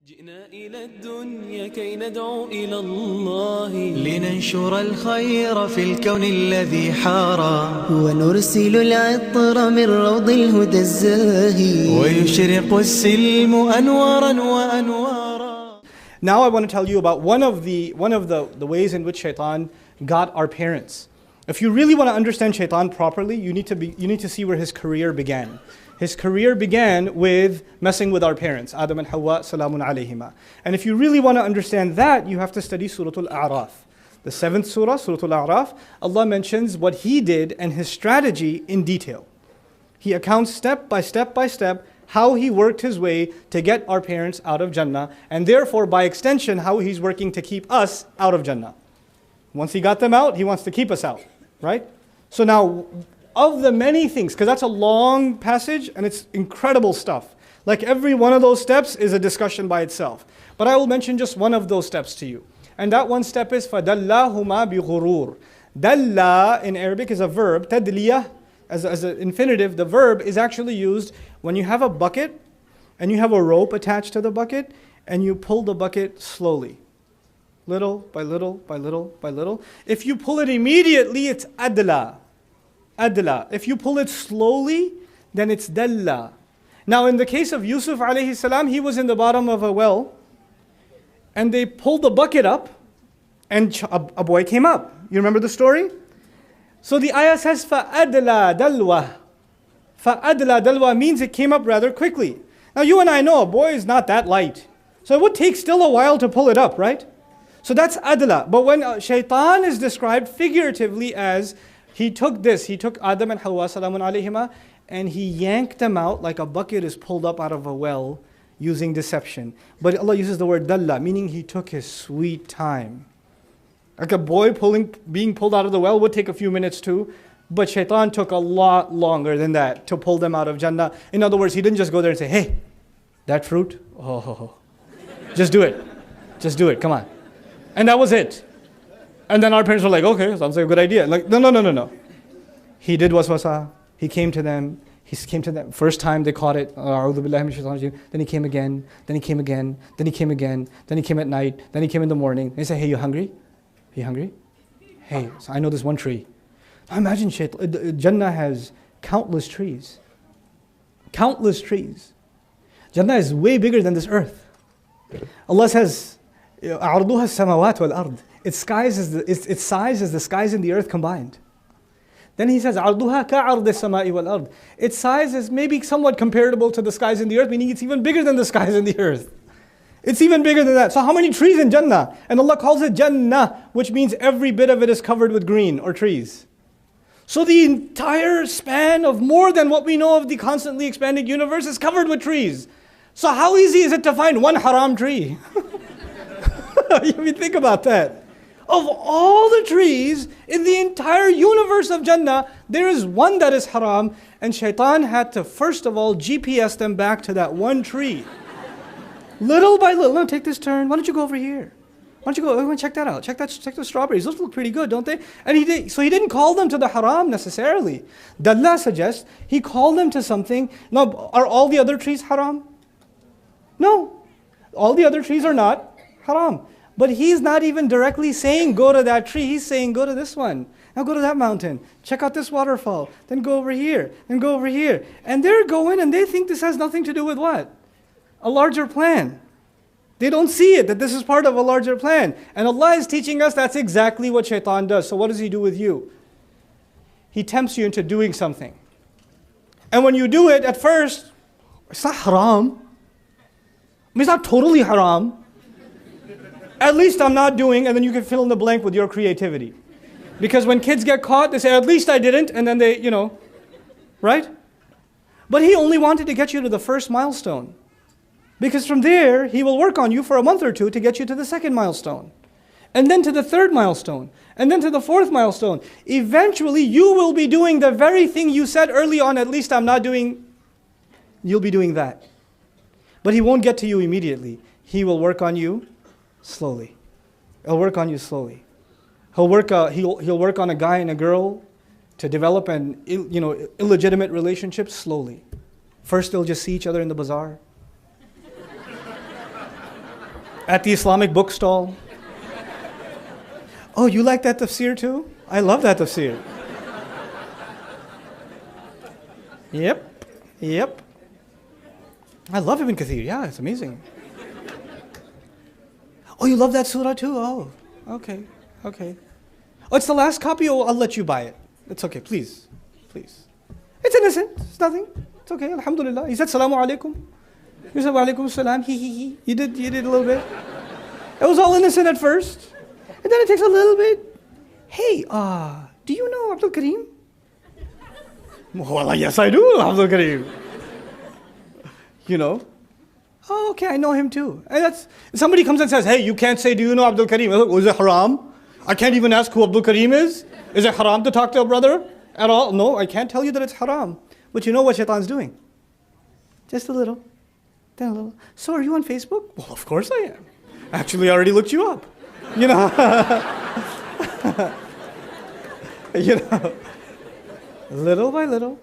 جئنا إلى الدنيا كي ندعو إلى الله لننشر الخير في الكون الذي حارى ونرسل العطر من روض الهدى الزاهي ويشرق السلم أنوارا وأنوارا. Now I want to tell you about one of the ways in which shaitan got our parents. If you really want to understand shaitan properly, you need to see where his career began. His career began with messing with our parents, Adam and Hawa, salamun alayhima. And if you really want to understand that, you have to study Surah Al-A'raf. The 7th surah, Surah Al-A'raf, Allah mentions what he did and his strategy in detail. He accounts step by step how he worked his way to get our parents out of Jannah, and therefore by extension how he's working to keep us out of Jannah. Once he got them out, he wants to keep us out, right? So now, of the many things, because that's a long passage and it's incredible stuff. Like every one of those steps is a discussion by itself. But I will mention just one of those steps to you. And that one step is فَدَلَّهُمَا بِغُرُورٍ. Dalla in Arabic is a verb. Tadliyah as an infinitive. The verb is actually used when you have a bucket and you have a rope attached to the bucket and you pull the bucket slowly. Little by little by little by little. If you pull it immediately, it's adla. Adla. If you pull it slowly, then it's dalla. Now in the case of Yusuf alayhi salam, he was in the bottom of a well and they pulled the bucket up and a boy came up. You remember the story? So the ayah says, فَأَدْلَى دَلْوَةً. فَأَدْلَى دَلْوَةً means it came up rather quickly. Now you and I know a boy is not that light. So it would take still a while to pull it up, right? So that's adla. But when shaitan is described figuratively as he took Adam and Hawa salamun alayhima and he yanked them out like a bucket is pulled up out of a well using deception. But Allah uses the word dalla, meaning he took his sweet time. Like a boy being pulled out of the well would take a few minutes too, but shaitan took a lot longer than that to pull them out of Jannah. In other words, he didn't just go there and say, hey, that fruit, just do it, come on. And that was it. And then our parents were like, okay, sounds like a good idea. Like, no. He did waswasa. He came to them. First time they caught it. Then he came again. Then he came again. Then he came again. Then he came at night. Then he came in the morning. They say, hey, you hungry? Are you hungry? Hey, so I know this one tree. Now imagine Jannah has countless trees. Countless trees. Jannah is way bigger than this earth. Allah says, عَرْضُهَا السَّمَوَاتُ وَالْأَرْضِ. Its size is the skies and the earth combined. Then he says, عَرْضُهَا كَعَرْضِ السَّمَاءِ وَالْأَرْضِ. Its size is maybe somewhat comparable to the skies and the earth, meaning it's even bigger than the skies and the earth. It's even bigger than that. So how many trees in Jannah? And Allah calls it Jannah, which means every bit of it is covered with green or trees. So the entire span of more than what we know of the constantly expanding universe is covered with trees. So how easy is it to find one haram tree? You mean, think about that. Of all the trees in the entire universe of Jannah, there is one that is haram, and shaitan had to first of all GPS them back to that one tree. Little by little, no, take this turn. Why don't you go over here? Why don't you go check that out? Check those strawberries. Those look pretty good, don't they? And he didn't call them to the haram necessarily. Dalla suggests he called them to something. Now, are all the other trees haram? No. All the other trees are not haram. But he's not even directly saying go to that tree. He's saying go to this one. Now go to that mountain. Check out this waterfall. Then go over here. Then go over here. And they're going and they think this has nothing to do with what? A larger plan. They don't see it, that this is part of a larger plan. And Allah is teaching us that's exactly what shaitan does. So what does he do with you? He tempts you into doing something. And when you do it, at first, it's not haram. I mean, it's not totally haram. At least I'm not doing, and then you can fill in the blank with your creativity. Because when kids get caught, they say, at least I didn't, and then they, right? But he only wanted to get you to the first milestone. Because from there, he will work on you for a month or two to get you to the second milestone. And then to the third milestone. And then to the fourth milestone. Eventually, you will be doing the very thing you said early on, at least I'm not doing, you'll be doing that. But he won't get to you immediately. He will work on you slowly. He'll work on you slowly. He'll work on a guy and a girl to develop an illegitimate relationship slowly. First they'll just see each other in the bazaar. At the Islamic bookstall. Oh, you like that tafsir too? I love that tafsir. Yep. I love Ibn Kathir. Yeah, it's amazing. Oh, you love that surah too? Oh, okay. Oh, it's the last copy. Oh, I'll let you buy it. It's okay, please. It's innocent. It's nothing. It's okay. Alhamdulillah. He said, Salamu alaikum. You said, Wa alaikum salam. He. You did a little bit. It was all innocent at first. And then it takes a little bit. Hey, do you know Abdul Karim? Well, yes, I do, Abdul Karim. You know? Oh, okay, I know him too. And that's, somebody comes and says, hey, you can't say, do you know Abdul Karim? Is it haram? I can't even ask who Abdul Karim is? Is it haram to talk to a brother at all? No, I can't tell you that it's haram. But you know what shaitan's doing? Just a little, then a little. So are you on Facebook? Well, of course I am. Actually, I already looked you up. You know? Little by little.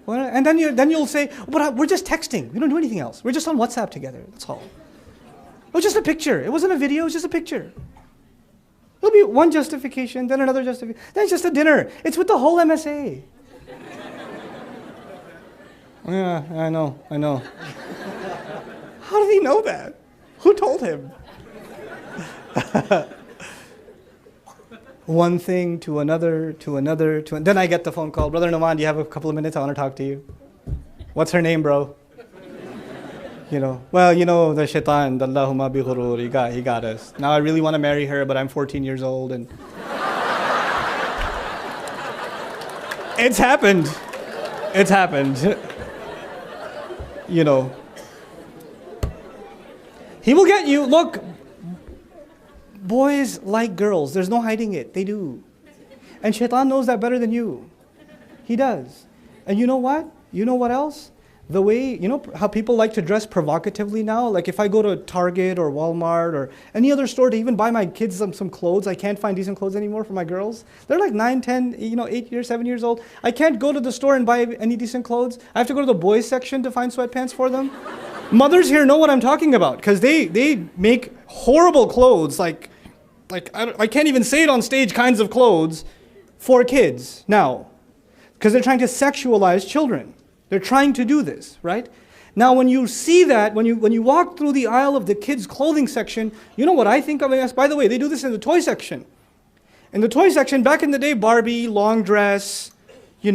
And then you'll say, but we're just texting. We don't do anything else. We're just on WhatsApp together. That's all. It was just a picture. It wasn't a video. It was just a picture. It'll be one justification, then another justification. Then it's just a dinner. It's with the whole MSA. Yeah, I know. How did he know that? Who told him? One thing to another, then I get the phone call. Brother Nouman, do you have a couple of minutes? I want to talk to you. What's her name, bro? The shaitan, the Allahumma bi ghurur, he got us. Now I really want to marry her, but I'm 14 years old and it's happened. He will get you. Look, boys like girls. There's no hiding it. They do. And shaitan knows that better than you. He does. And you know what? You know what else? The way, how people like to dress provocatively now? Like if I go to Target or Walmart or any other store to even buy my kids some clothes, I can't find decent clothes anymore for my girls. They're like 9, 10, 8 years, 7 years old. I can't go to the store and buy any decent clothes. I have to go to the boys section to find sweatpants for them. Mothers here know what I'm talking about because they make horrible clothes, like I can't even say it on stage, kinds of clothes for kids now because they're trying to sexualize children. They're trying to do this, right? Now when you see that, when you walk through the aisle of the kids' clothing section, you know what I think of it? By the way, they do this in the toy section. In the toy section, back in the day, Barbie, long dress, and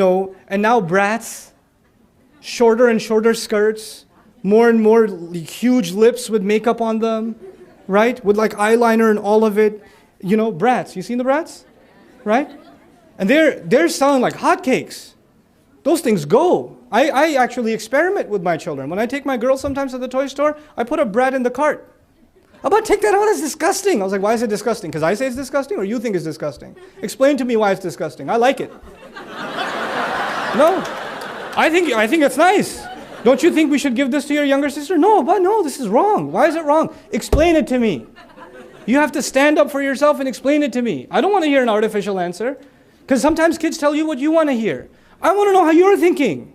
now Bratz, shorter and shorter skirts, more and more huge lips with makeup on them, right? With like eyeliner and all of it. Bratz. You seen the Bratz? Right? And they're selling like hotcakes. Those things go. I actually experiment with my children. When I take my girls sometimes to the toy store, I put a brat in the cart. How about take that out? That's disgusting. I was like, why is it disgusting? Because I say it's disgusting or you think it's disgusting? Explain to me why it's disgusting. I like it. No. I think it's nice. Don't you think we should give this to your younger sister? No, this is wrong. Why is it wrong? Explain it to me. You have to stand up for yourself and explain it to me. I don't want to hear an artificial answer. Because sometimes kids tell you what you want to hear. I want to know how you're thinking.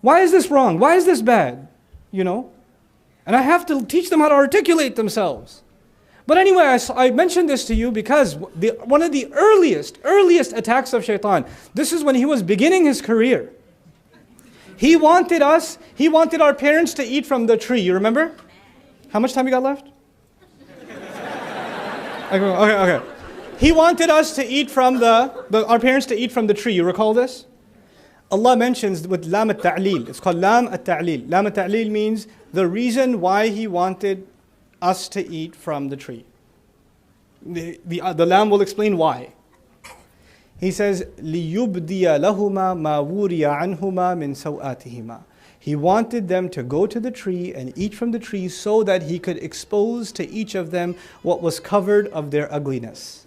Why is this wrong? Why is this bad? And I have to teach them how to articulate themselves. But anyway, I mentioned this to you because one of the earliest attacks of shaitan, this is when he was beginning his career. He wanted our parents to eat from the tree. You remember? How much time you got left? Okay. He wanted us to eat from our parents to eat from the tree. You recall this? Allah mentions with lam at-ta'lil. It's called lam at-ta'lil. Lam at-ta'lil means the reason why he wanted us to eat from the tree. The lam will explain why. He says, لِيُبْدِيَ لَهُمَا مَا وُورِيَ عَنْهُمَا مِنْ سَوْآتِهِمَا. He wanted them to go to the tree and eat from the tree so that he could expose to each of them what was covered of their ugliness.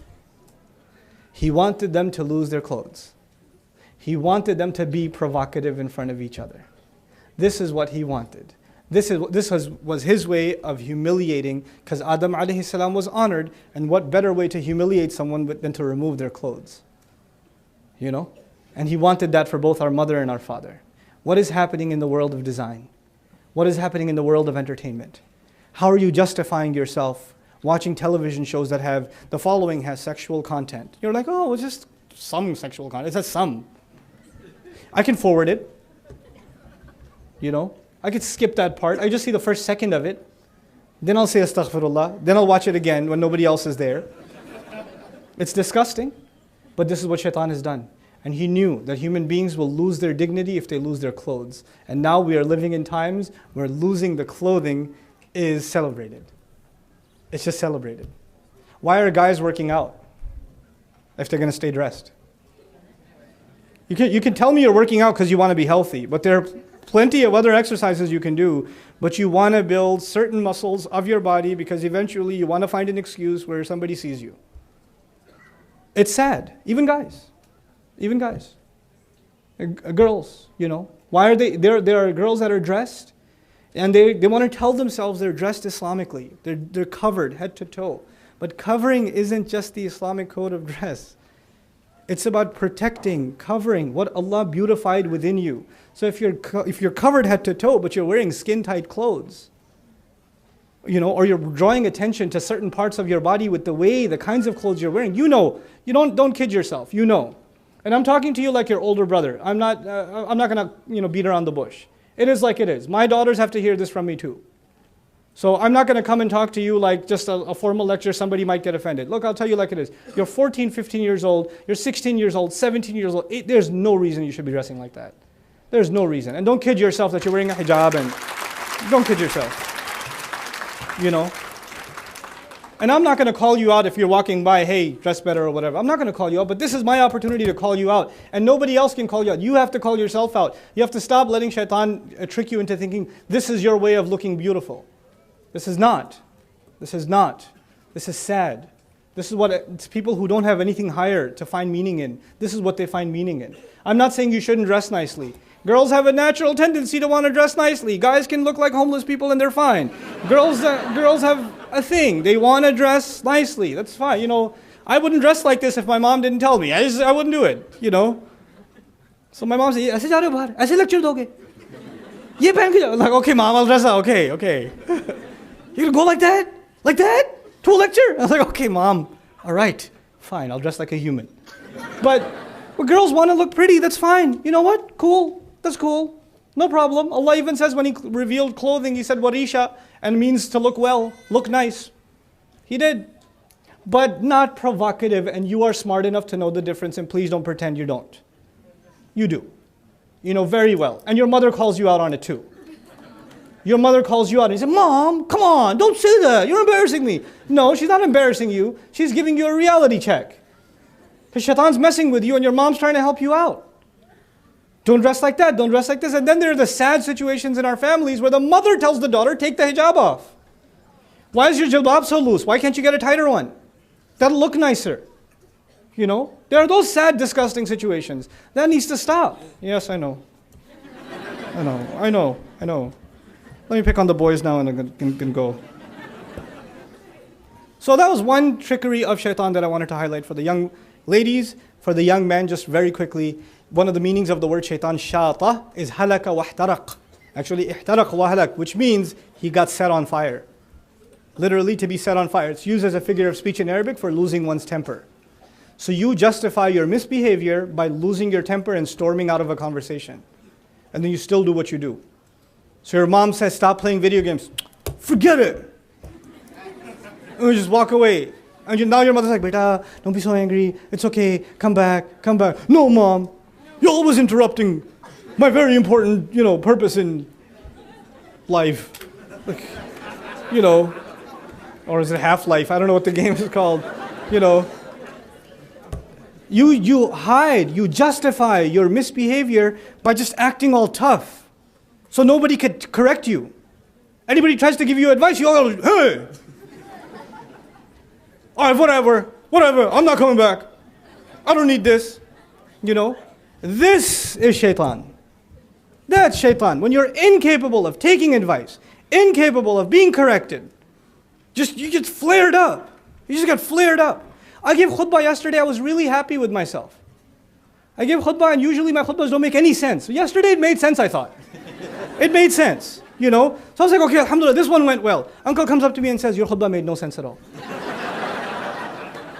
He wanted them to lose their clothes. He wanted them to be provocative in front of each other. This is what he wanted. This was his way of humiliating, because Adam alayhi salam was honored, and what better way to humiliate someone than to remove their clothes? And he wanted that for both our mother and our father. What is happening in the world of design? What is happening in the world of entertainment? How are you justifying yourself watching television shows that have, the following has sexual content? You're like, oh, it's just some sexual content. It says some. I can forward it. You know, I could skip that part. I just see the first second of it. Then I'll say astaghfirullah. Then I'll watch it again when nobody else is there. It's disgusting. But this is what shaitan has done. And he knew that human beings will lose their dignity if they lose their clothes. And now we are living in times where losing the clothing is celebrated. It's just celebrated. Why are guys working out if they're going to stay dressed? You can tell me you're working out because you want to be healthy, but there are plenty of other exercises you can do, but you want to build certain muscles of your body because eventually you want to find an excuse where somebody sees you. It's sad. Even guys. Even guys. Girls, you know. Why are they, there are girls that are dressed and they want to tell themselves they're dressed Islamically. They're covered head to toe. But covering isn't just the Islamic code of dress. It's about protecting, covering what Allah beautified within you. So if you're covered head to toe, but you're wearing skin-tight clothes, you know, or you're drawing attention to certain parts of your body with the kinds of clothes you're wearing, you know, you don't kid yourself, you know. And I'm talking to you like your older brother. I'm not gonna, beat around the bush. It is like it is. My daughters have to hear this from me too. So I'm not going to come and talk to you like just a formal lecture, somebody might get offended. Look, I'll tell you like it is. You're 14, 15 years old, you're 16 years old, 17 years old. There's no reason you should be dressing like that. There's no reason. And don't kid yourself that you're wearing a hijab and don't kid yourself. You know? And I'm not going to call you out if you're walking by, hey, dress better or whatever. I'm not going to call you out, but this is my opportunity to call you out. And nobody else can call you out. You have to call yourself out. You have to stop letting shaitan trick you into thinking this is your way of looking beautiful. This is not. This is not. This is sad. This is what it's people who don't have anything higher to find meaning in. This is what they find meaning in. I'm not saying you shouldn't dress nicely. Girls have a natural tendency to want to dress nicely. Guys can look like homeless people and they're fine. Girls have a thing. They want to dress nicely. That's fine. You know, I wouldn't dress like this if my mom didn't tell me. I wouldn't do it, you know. So my mom said, "ऐसे जा रहे हो बाहर? ऐसे lecture दोगे? ये पहन के जाओ." Like, okay, mom, I'll dress up. Okay. You're going to go like that? Like that? To a lecture? I was like, okay, mom. All right. Fine, I'll dress like a human. But girls want to look pretty. That's fine. You know what? Cool. That's cool. No problem. Allah even says when He revealed clothing, He said, warisha, and means to look well, look nice. He did. But not provocative, and you are smart enough to know the difference, and please don't pretend you don't. You do. You know very well. And your mother calls you out on it too. Your mother calls you out and you say, "Mom, come on, don't say that. You're embarrassing me." No, she's not embarrassing you. She's giving you a reality check. Because shaitan's messing with you and your mom's trying to help you out. Don't dress like that, don't dress like this. And then there are the sad situations in our families where the mother tells the daughter, take the hijab off. Why is your jilbab so loose? Why can't you get a tighter one? That'll look nicer. You know, there are those sad, disgusting situations. That needs to stop. Yes, I know. I know. Let me pick on the boys now and I can go. So that was one trickery of shaitan that I wanted to highlight for the young ladies. For the young men, just very quickly, one of the meanings of the word shaitan, shata, is halaka wahtaraq. Actually, ihtaraq wa halak, which means he got set on fire. Literally, to be set on fire. It's used as a figure of speech in Arabic for losing one's temper. So you justify your misbehavior by losing your temper and storming out of a conversation. And then you still do what you do. So your mom says, stop playing video games. Forget it. And you just walk away. And now your mother's like, beta, don't be so angry. It's okay. Come back. No, mom. You're always interrupting my very important, purpose in life. Like, or is it Half-Life? I don't know what the game is called. You hide, you justify your misbehavior by just acting all tough. So nobody could correct you. Anybody tries to give you advice, you all go, hey! All right, whatever, I'm not coming back. I don't need this. This is shaitan. That's shaitan. When you're incapable of taking advice, incapable of being corrected, you get flared up. You just got flared up. I gave khutbah yesterday, I was really happy with myself. I gave khutbah and usually my khutbahs don't make any sense. Yesterday it made sense, I thought. It made sense. You know? So I was like, okay, alhamdulillah, this one went well. Uncle comes up to me and says, your khutbah made no sense at all.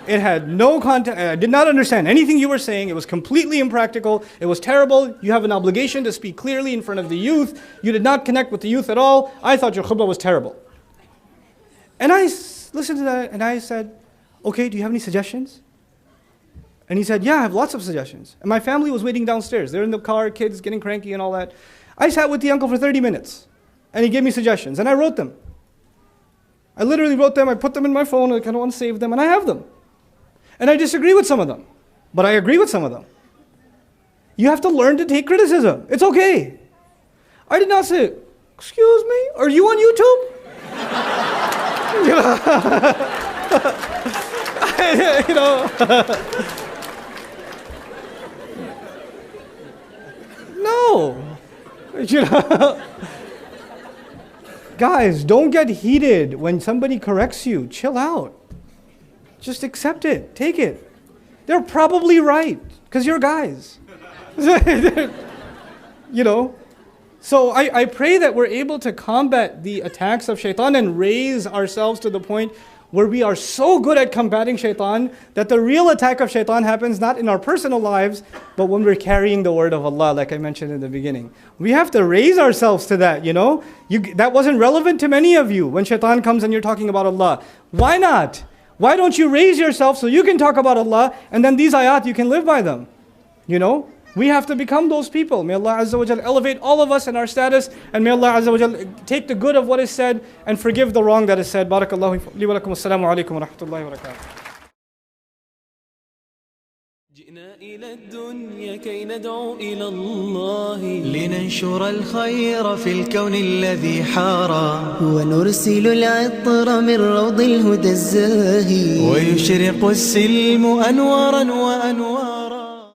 It had no content. I did not understand anything you were saying. It was completely impractical. It was terrible. You have an obligation to speak clearly in front of the youth. You did not connect with the youth at all. I thought your khutbah was terrible. And I listened to that and I said, okay, do you have any suggestions? And he said, yeah, I have lots of suggestions. And my family was waiting downstairs. They're in the car, kids getting cranky and all that. I sat with the uncle for 30 minutes and he gave me suggestions and I wrote them. I literally wrote them. I put them in my phone. I kind of want to save them and I have them. And I disagree with some of them, but I agree with some of them. You have to learn to take criticism. It's okay. I did not say, excuse me, are you on YouTube? You know. No. You know. Guys, don't get heated when somebody corrects you. Chill out. Just accept it. Take it. They're probably right because you're guys. You know. So I pray that we're able to combat the attacks of shaitan and raise ourselves to the point where we are so good at combating shaitan that the real attack of shaitan happens not in our personal lives, but when we're carrying the word of Allah, like I mentioned in the beginning. We have to raise ourselves to that, you know. That wasn't relevant to many of you when shaitan comes and you're talking about Allah. Why not? Why don't you raise yourself so you can talk about Allah and then these ayat, you can live by them? You know? We have to become those people. May Allah Azza wa Jal elevate all of us in our status and may Allah Azza wa Jal take the good of what is said and forgive the wrong that is said. Barakallahu li wa lakum. Assalamu alaikum wa rahmatullahi wa barakatuh. جئنا إلى الدنيا كي ندعو إلى الله لننشر الخير في الكون الذي حارى ونرسل العطر من روض الهدى الزاهي ويشرق السلم أنوارا وأنوارا